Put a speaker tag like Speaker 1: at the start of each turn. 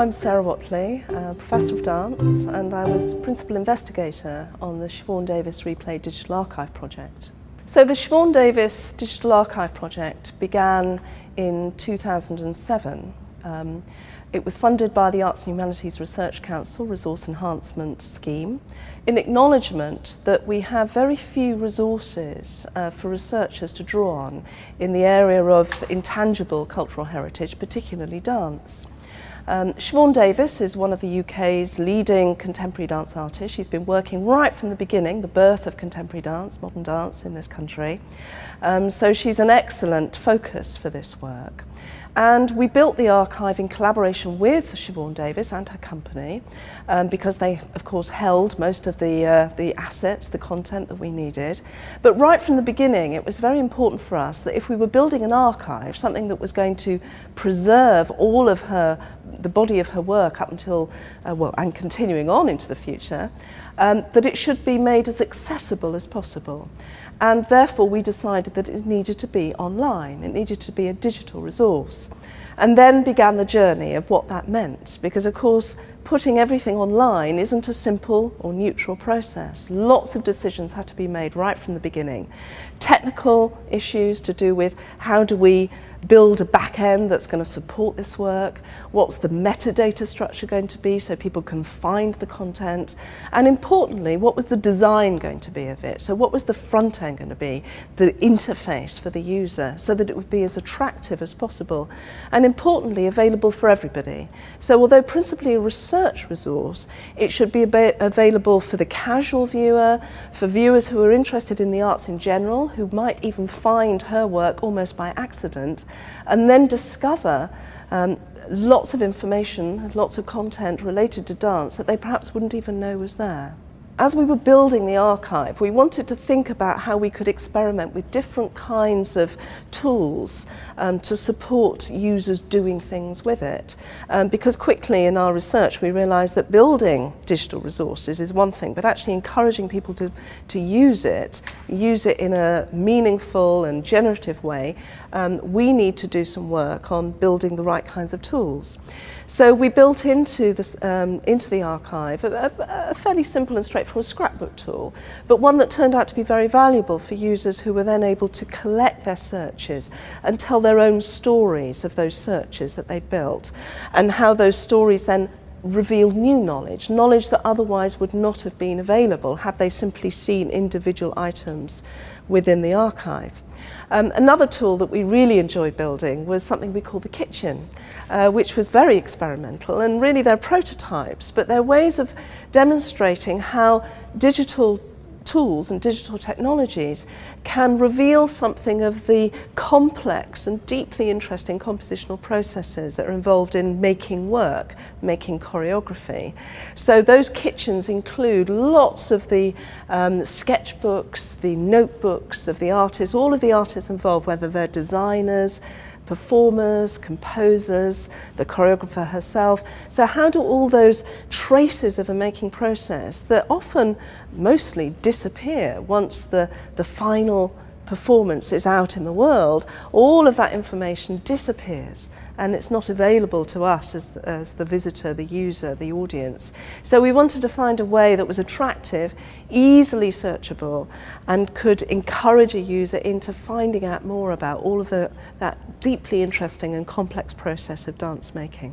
Speaker 1: I'm Sarah Whatley, Professor of Dance, and I was Principal Investigator on the Siobhan Davies Replay Digital Archive project. So the Siobhan Davies Digital Archive project began in 2007. It was funded by the Arts and Humanities Research Council Resource Enhancement Scheme in acknowledgement that we have very few resources for researchers to draw on in the area of intangible cultural heritage, particularly dance. Siobhan Davies is one of the UK's leading contemporary dance artists. She's been working right from the beginning, the birth of contemporary dance, modern dance in this country. So she's an excellent focus for this work. And we built the archive in collaboration with Siobhan Davies and her company because they, of course, held most of the assets, the content that we needed. But right from the beginning, it was very important for us that if we were building an archive, something that was going to preserve all of the body of her work up until, and continuing on into the future, that it should be made as accessible as possible. And therefore we decided that it needed to be online, it needed to be a digital resource. And then began the journey of what that meant, because of course putting everything online isn't a simple or neutral process. Lots of decisions had to be made right from the beginning. Technical issues to do with how do we build a back end that's going to support this work, what's the metadata structure going to be so people can find the content, and importantly, what was the design going to be of it? So what was the front end going to be, the interface for the user, so that it would be as attractive as possible, and importantly, available for everybody. So although principally a research resource, it should be available for the casual viewer, for viewers who are interested in the arts in general, who might even find her work almost by accident, and then discover lots of information, lots of content related to dance that they perhaps wouldn't even know was there. As we were building the archive, we wanted to think about how we could experiment with different kinds of tools to support users doing things with it. Because quickly in our research we realised that building digital resources is one thing, but actually encouraging people to use it in a meaningful and generative way, we need to do some work on building the right kinds of tools. So we built into the archive a fairly simple and straightforward scrapbook tool, but one that turned out to be very valuable for users who were then able to collect their searches and tell their own stories of those searches that they built, and how those stories then revealed new knowledge that otherwise would not have been available had they simply seen individual items within the archive. Another tool that we really enjoyed building was something we call the kitchen, which was very experimental, and really they're prototypes, but they're ways of demonstrating how digital tools and digital technologies can reveal something of the complex and deeply interesting compositional processes that are involved in making work, making choreography. So those kitchens include lots of the sketchbooks, the notebooks of the artists, all of the artists involved, whether they're designers, performers, composers, the choreographer herself. So how do all those traces of a making process that often mostly disappear once the final performance is out in the world, all of that information disappears and it's not available to us as the visitor, the user, the audience. So we wanted to find a way that was attractive, easily searchable, and could encourage a user into finding out more about all of that deeply interesting and complex process of dance making.